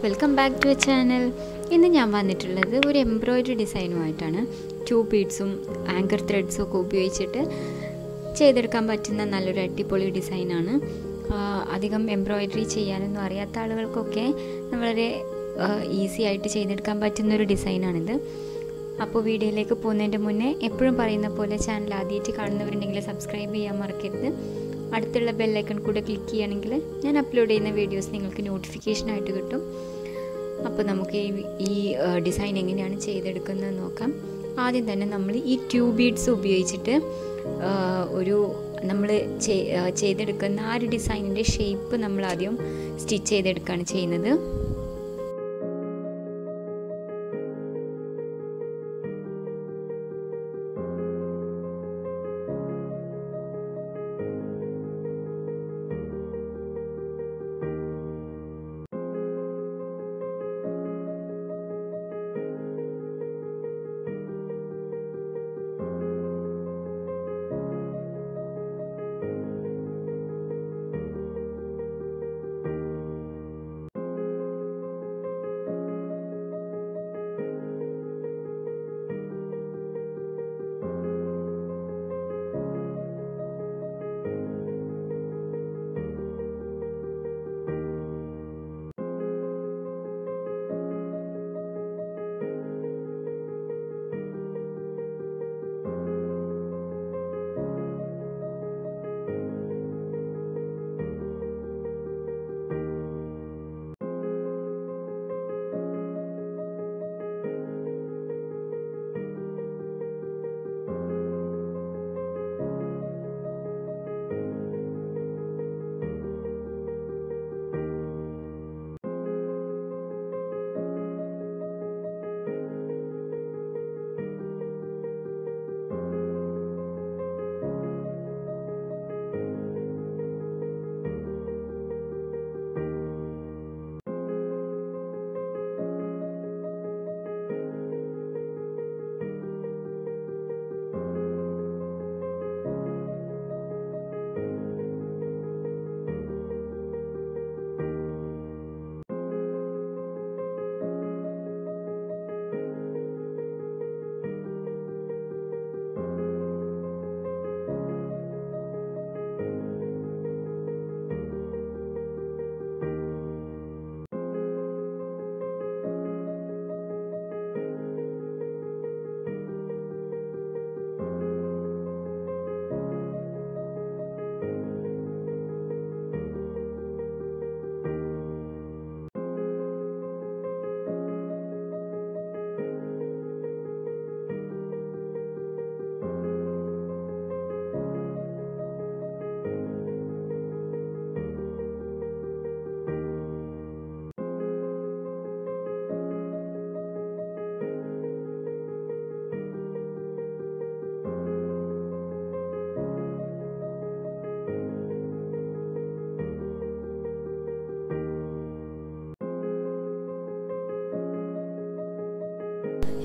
Welcome back to a channel. ഇന്ന് ഞാൻ വന്നിട്ടുള്ളത് ഒരു എംബ്രോയിഡറി ഡിസൈനുമായിട്ടാണ്. 2 ബീഡ്സും ആങ്കർ ത്രെഡ്സും ഒക്കെ ഉപയോഗിച്ചിട്ട് ചെയ്തെടുക്കാൻ പറ്റുന്ന നല്ലൊരു അടിപൊളി ഡിസൈനാണ്. അധികം എംബ്രോയിഡറി ചെയ്യാനൊന്നും അറിയാത്ത ആളുകൾക്കൊക്കെ വളരെ ഈസി ആയിട്ട് ചെയ്തെടുക്കാൻ പറ്റുന്നൊരു ഡിസൈനാണിത്. അപ്പോൾ വീഡിയോയിലേക്ക് പോകുന്നതിൻ്റെ മുന്നേ എപ്പോഴും പറയുന്ന പോലെ ചാനൽ ആദ്യമായിട്ട് കാണുന്നവരുണ്ടെങ്കിൽ സബ്സ്ക്രൈബ് ചെയ്യാൻ മറക്കരുത്. അടുത്തുള്ള ബെല്ലൈക്കൺ കൂടെ ക്ലിക്ക് ചെയ്യുകയാണെങ്കിൽ ഞാൻ അപ്ലോഡ് ചെയ്യുന്ന വീഡിയോസ് നിങ്ങൾക്ക് നോട്ടിഫിക്കേഷനായിട്ട് കിട്ടും. അപ്പോൾ നമുക്ക് ഈ ഡിസൈൻ എങ്ങനെയാണ് ചെയ്തെടുക്കുന്നത് നോക്കാം. ആദ്യം തന്നെ നമ്മൾ ഈ 2 ബീഡ്സ് ഉപയോഗിച്ചിട്ട് നമ്മൾ ചെയ്തെടുക്കുന്ന ആ ഒരു ഡിസൈനിൻ്റെ ഷേപ്പ് നമ്മൾ ആദ്യം സ്റ്റിച്ച് ചെയ്തെടുക്കുകയാണ് ചെയ്യുന്നത്.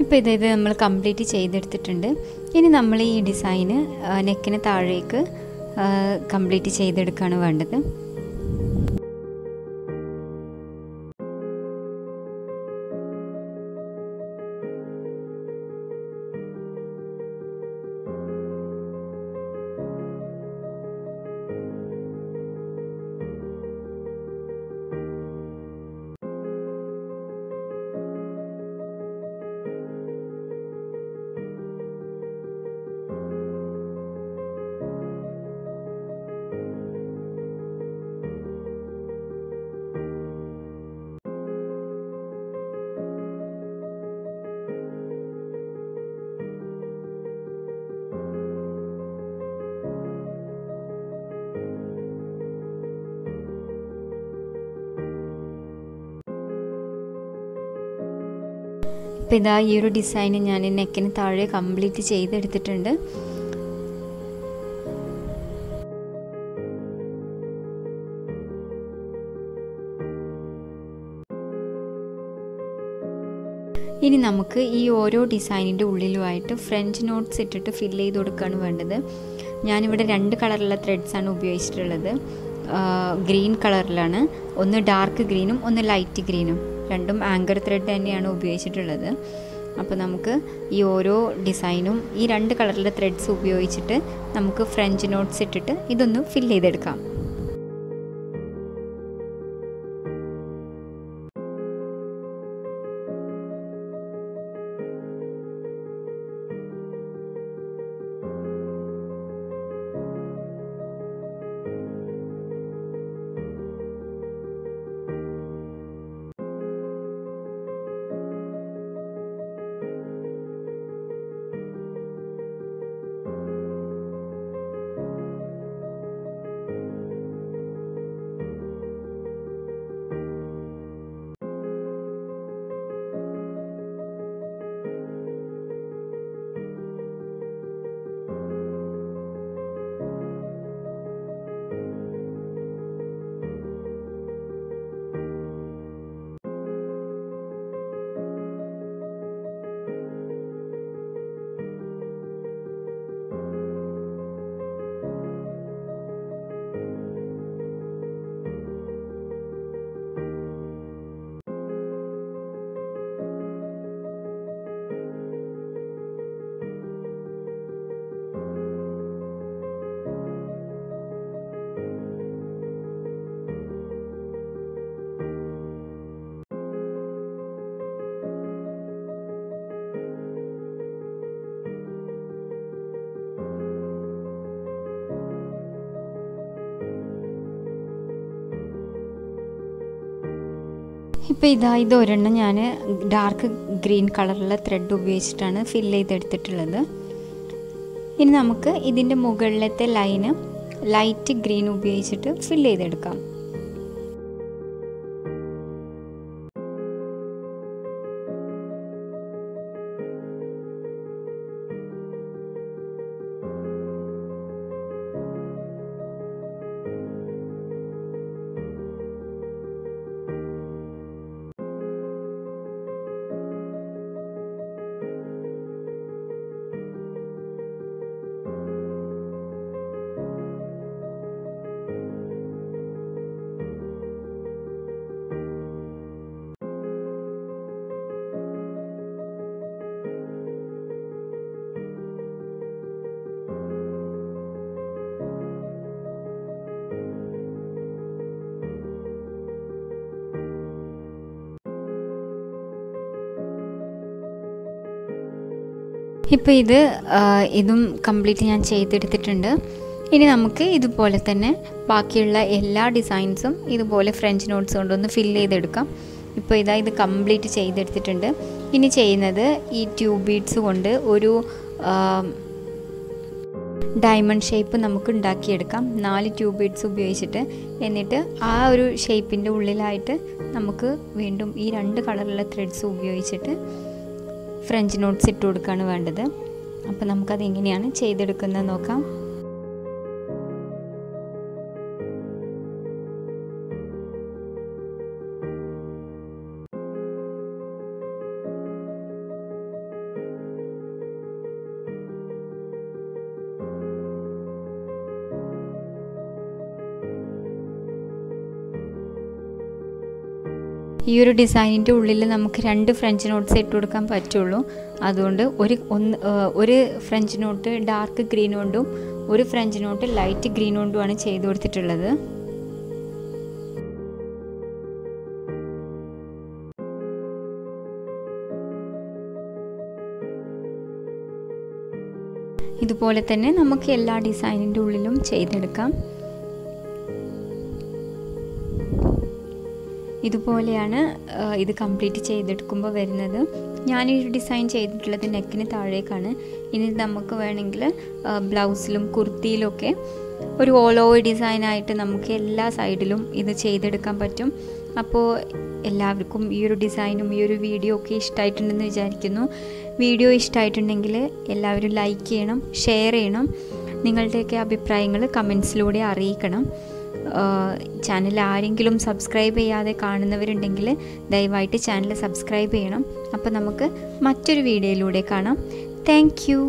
ഇപ്പോൾ ഇത് നമ്മൾ കംപ്ലീറ്റ് ചെയ്തെടുത്തിട്ടുണ്ട്. ഇനി നമ്മൾ ഈ ഡിസൈന് നെക്കിന് താഴേക്ക് കംപ്ലീറ്റ് ചെയ്തെടുക്കുകയാണ് വേണ്ടത്. അപ്പോൾ ഇതാ ഈ ഒരു ഡിസൈൻ ഞാൻ നെക്കിന് താഴെ കംപ്ലീറ്റ് ചെയ്തെടുത്തിട്ടുണ്ട്. ഇനി നമുക്ക് ഈ ഓരോ ഡിസൈനിൻ്റെ ഉള്ളിലുമായിട്ട് ഫ്രഞ്ച് നോട്ട്സ് ഇട്ടിട്ട് ഫില്ല് ചെയ്ത് കൊടുക്കുകയാണ് വേണ്ടത്. ഞാനിവിടെ 2 കളറുള്ള ത്രെഡ്സാണ് ഉപയോഗിച്ചിട്ടുള്ളത്. ഗ്രീൻ കളറിലാണ്, ഒന്ന് ഡാർക്ക് ഗ്രീനും ഒന്ന് ലൈറ്റ് ഗ്രീനും. രണ്ടും ആങ്കർ ത്രെഡ് തന്നെയാണ് ഉപയോഗിച്ചിട്ടുള്ളത്. അപ്പോൾ നമുക്ക് ഈ ഓരോ ഡിസൈനും ഈ 2 കളറിലെ ത്രെഡ്സ് ഉപയോഗിച്ചിട്ട് നമുക്ക് ഫ്രഞ്ച് നോട്ട്സ് ഇട്ടിട്ട് ഇതൊന്ന് ഫില്ല് ചെയ്തെടുക്കാം. ഇപ്പോൾ ഇത് ഒരെണ്ണം ഞാൻ ഡാർക്ക് ഗ്രീൻ കളറുള്ള ത്രെഡ് ഉപയോഗിച്ചിട്ടാണ് ഫില്ല് ചെയ്തെടുത്തിട്ടുള്ളത്. ഇനി നമുക്ക് ഇതിൻ്റെ മുകളിലത്തെ ലൈന് ലൈറ്റ് ഗ്രീൻ ഉപയോഗിച്ചിട്ട് ഫില്ല് ചെയ്തെടുക്കാം. ഇപ്പോൾ ഇതും കംപ്ലീറ്റ് ഞാൻ ചെയ്തെടുത്തിട്ടുണ്ട്. ഇനി നമുക്ക് ഇതുപോലെ തന്നെ ബാക്കിയുള്ള എല്ലാ ഡിസൈൻസും ഇതുപോലെ ഫ്രഞ്ച് നോട്ട്സ് കൊണ്ടൊന്ന് ഫില്ല് ചെയ്തെടുക്കാം. ഇപ്പോൾ ഇത് കംപ്ലീറ്റ് ചെയ്തെടുത്തിട്ടുണ്ട്. ഇനി ചെയ്യുന്നത് ഈ ട്യൂബ് ബീഡ്സ് കൊണ്ട് ഒരു ഡയമണ്ട് ഷേപ്പ് നമുക്ക് ഉണ്ടാക്കിയെടുക്കാം. 4 ട്യൂബ് ബീഡ്സ് ഉപയോഗിച്ചിട്ട്. എന്നിട്ട് ആ ഒരു ഷേപ്പിൻ്റെ ഉള്ളിലായിട്ട് നമുക്ക് വീണ്ടും ഈ 2 കളറുള്ള ത്രെഡ്സ് ഉപയോഗിച്ചിട്ട് ഫ്രഞ്ച് നോട്ട്സ് ഇട്ട് കൊടുക്കുകയാണ് വേണ്ടത്. അപ്പോൾ നമുക്കത് എങ്ങനെയാണ് ചെയ്തെടുക്കുന്നത് നോക്കാം. ഈ ഒരു ഡിസൈനിൻ്റെ ഉള്ളിൽ നമുക്ക് 2 ഫ്രഞ്ച് നോട്ട്സ് ഇട്ട് കൊടുക്കാൻ പറ്റുള്ളൂ. അതുകൊണ്ട് ഒരു ഫ്രഞ്ച് നോട്ട് ഡാർക്ക് ഗ്രീൻ കൊണ്ടും ഒരു ഫ്രഞ്ച് നോട്ട് ലൈറ്റ് ഗ്രീൻ കൊണ്ടുമാണ് ചെയ്ത് കൊടുത്തിട്ടുള്ളത്. ഇതുപോലെ തന്നെ നമുക്ക് എല്ലാ ഡിസൈനിൻ്റെ ഉള്ളിലും ചെയ്തെടുക്കാം. ഇതുപോലെയാണ് ഇത് കംപ്ലീറ്റ് ചെയ്തെടുക്കുമ്പോൾ വരുന്നത്. ഞാനീ ഡിസൈൻ ചെയ്തിട്ടുള്ളത് നെക്കിന് താഴേക്കാണ്. ഇനി നമുക്ക് വേണമെങ്കിൽ ബ്ലൗസിലും കുർത്തിയിലൊക്കെ ഒരു ഓൾ ഓവർ ഡിസൈനായിട്ട് നമുക്ക് എല്ലാ സൈഡിലും ഇത് ചെയ്തെടുക്കാൻ പറ്റും. അപ്പോൾ എല്ലാവർക്കും ഈ ഒരു ഡിസൈനും ഈ ഒരു വീഡിയോ ഒക്കെ ഇഷ്ടമായിട്ടുണ്ടെന്ന് വിചാരിക്കുന്നു. വീഡിയോ ഇഷ്ടമായിട്ടുണ്ടെങ്കിൽ എല്ലാവരും ലൈക്ക് ചെയ്യണം, ഷെയർ ചെയ്യണം. നിങ്ങളുടെയൊക്കെ അഭിപ്രായങ്ങൾ കമൻസിലൂടെ അറിയിക്കണം. ചാനൽ ആരെങ്കിലും സബ്സ്ക്രൈബ് ചെയ്യാതെ കാണുന്നവരുണ്ടെങ്കിൽ ദയവായിട്ട് ചാനൽ സബ്സ്ക്രൈബ് ചെയ്യണം. അപ്പോൾ നമുക്ക് മറ്റൊരു വീഡിയോയിലൂടെ കാണാം. Thank you.